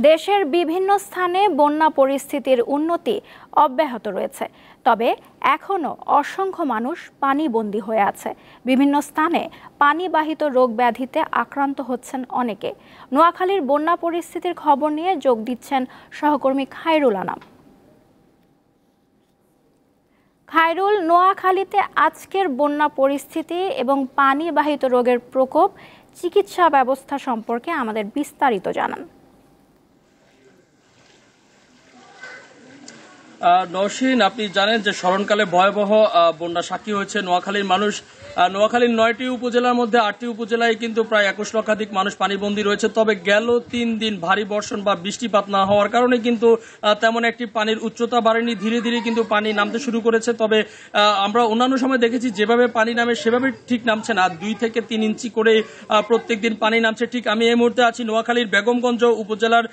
দেশের বিভিন্ন স্থানে বন্যা পরিস্থিতির উন্নতি অব্যাহত রয়েছে, তবে এখনও অসংখ্য মানুষ পানিবন্দী হয়ে আছে। বিভিন্ন স্থানে পানিবাহিত রোগ ব্যাধিতে আক্রান্ত হচ্ছেন অনেকে। নোয়াখালীর বন্যা পরিস্থিতির খবর নিয়ে যোগ দিচ্ছেন সহকর্মী খায়রুল আনাম। খায়রুল, নোয়াখালীতে আজকের বন্যা পরিস্থিতি এবং পানিবাহিত রোগের প্রকোপ, চিকিৎসা ব্যবস্থা সম্পর্কে আমাদের বিস্তারিত জানান। নওশীন, আপনি জানেন যে স্মরণকালে ভয়াবহ বন্যা সাক্ষী হয়েছে নোয়াখালীর মানুষ। নোয়াখালীর 9টি উপজেলার মধ্যে 8টি উপজেলায় কিন্তু প্রায় 21 লক্ষাধিক মানুষ পানিবন্দী রয়েছে। তবে গেল 3 দিন ভারী বর্ষণ বা বৃষ্টিপাত না হওয়ার কারণে কিন্তু তেমন একটি পানির উচ্চতা বাড়েনি, ধীরে ধীরে কিন্তু পানি নামতে শুরু করেছে। তবে আমরা অন্যান্য সময় দেখেছি যেভাবে পানি নামে সেভাবে ঠিক নামছে না, 2 থেকে 3 ইঞ্চি করে প্রত্যেক দিন পানি নামছে। ঠিক আমি এই মুহূর্তে আছি নোয়াখালীর বেগমগঞ্জ উপজেলার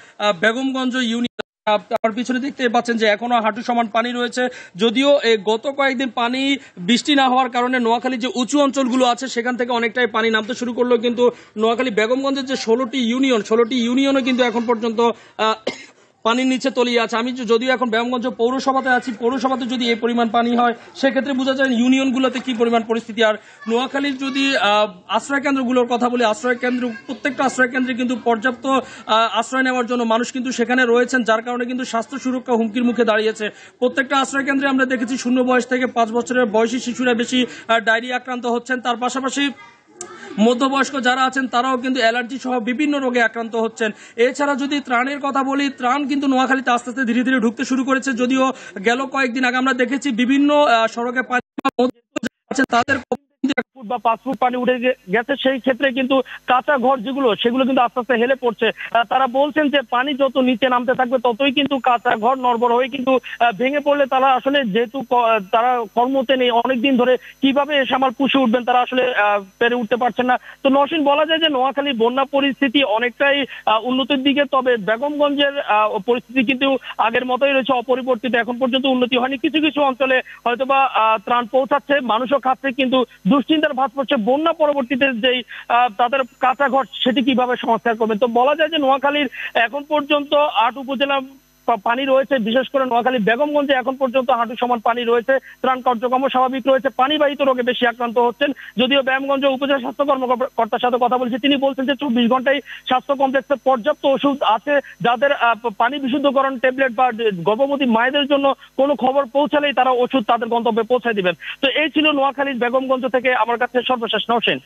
বেগমগঞ্জ ইউনিয়ন। আমার পিছনে দেখতে পাচ্ছেন যে এখনো হাঁটু সমান পানি রয়েছে। যদিও গত কয়েকদিন পানি বৃষ্টি না হওয়ার কারণে নোয়াখালী যে উঁচু অঞ্চলগুলো আছে সেখান থেকে অনেকটাই পানি নামতে শুরু করলো, কিন্তু নোয়াখালী বেগমগঞ্জের যে 16টি ইউনিয়নও কিন্তু এখন পর্যন্ত পানির নিচে তলিয়ে আছে। আমি যদিও এখন বেগমগঞ্জ পৌরসভাতে আছি, পৌরসভাতে যদি এই পরিমাণ পানি হয় সেক্ষেত্রে বোঝা যায় ইউনিয়নগুলোতে কি পরিমাণ পরিস্থিতি। আর নোয়াখালীর যদি আশ্রয় কেন্দ্রগুলোর কথা বলি, প্রত্যেকটা আশ্রয় কেন্দ্রে কিন্তু পর্যাপ্ত আশ্রয় নেওয়ার জন্য মানুষ কিন্তু সেখানে রয়েছেন, যার কারণে কিন্তু স্বাস্থ্য সুরক্ষা হুমকির মুখে দাঁড়িয়েছে। প্রত্যেকটা আশ্রয় কেন্দ্রে আমরা দেখেছি শূন্য বয়স থেকে 5 বছরের বয়সী শিশুরা বেশি ডায়রিয়া আক্রান্ত হচ্ছেন। তার পাশাপাশি মধ্যবয়স্ক যারা আছেন তারাও কিন্তু অ্যালার্জি সহ বিভিন্ন রোগে আক্রান্ত হচ্ছেন। এছাড়া যদি ত্রাণের কথা বলি, ত্রাণ কিন্তু নোয়াখালীতে আস্তে আস্তে ধীরে ধীরে ঢুকতে শুরু করেছে। যদিও গেল কয়েকদিন আগে আমরা দেখেছি বিভিন্ন সড়কে তাদের ফুট বা 5 ফুট পানি উঠে গেছে। সেই ক্ষেত্রে কিন্তু কাঁচা ঘর সেগুলো কিন্তু আস্তে আস্তে হেলে পড়ছে। তারা বলছেন যে পানি যত নিচে নামতে থাকবে ততই কিন্তু কাঁচা ঘর নড়বড় হয়ে কিন্তু ভেঙে পড়লে তারা আসলে যেহেতু তারা কর্মতে নেই অনেকদিন ধরে, কিভাবে সামাল পুষে উঠবেন তারা আসলে পেরে উঠতে পারছেন না। তো নওশীন, বলা যায় যে নোয়াখালী বন্যা পরিস্থিতি অনেকটাই উন্নতির দিকে, তবে বেগমগঞ্জের পরিস্থিতি কিন্তু আগের মতোই রয়েছে, অপরিবর্তিত। এখন পর্যন্ত উন্নতি হয়নি। কিছু কিছু অঞ্চলে হয়তোবা ত্রাণ পৌঁছাচ্ছে, মানুষও খাচ্ছে, কিন্তু দুশ্চিন্তার ভাঁজ পড়ছে বন্যা পরবর্তীতে যেই তাদের কাঁচা ঘর সেটি কিভাবে সংস্কার করবেন। তো বলা যায় যে নোয়াখালীর এখন পর্যন্ত 8 উপজেলা পানি রয়েছে, বিশেষ করে নোয়াখালী বেগমগঞ্জে এখন পর্যন্ত হাঁটু সমান পানি রয়েছে। ত্রাণ কার্যক্রম স্বাভাবিক রয়েছে, পানিবাহিত রোগে বেশি আক্রান্ত হচ্ছেন। যদিও বেগমগঞ্জ উপজেলা স্বাস্থ্য কর্মকর্তার সাথে কথা বলছি, তিনি বলছেন যে 24 ঘন্টায় স্বাস্থ্য কমপ্লেক্সে পর্যাপ্ত ওষুধ আছে। যাদের পানি বিশুদ্ধকরণ ট্যাবলেট বা গর্ভবতী মায়েদের জন্য কোনো খবর পৌঁছালেই তারা ওষুধ তাদের গন্তব্যে পৌঁছায় দিবেন। তো এই ছিল নোয়াখালীর বেগমগঞ্জ থেকে আমার কাছে সর্বশেষ। নওশীন।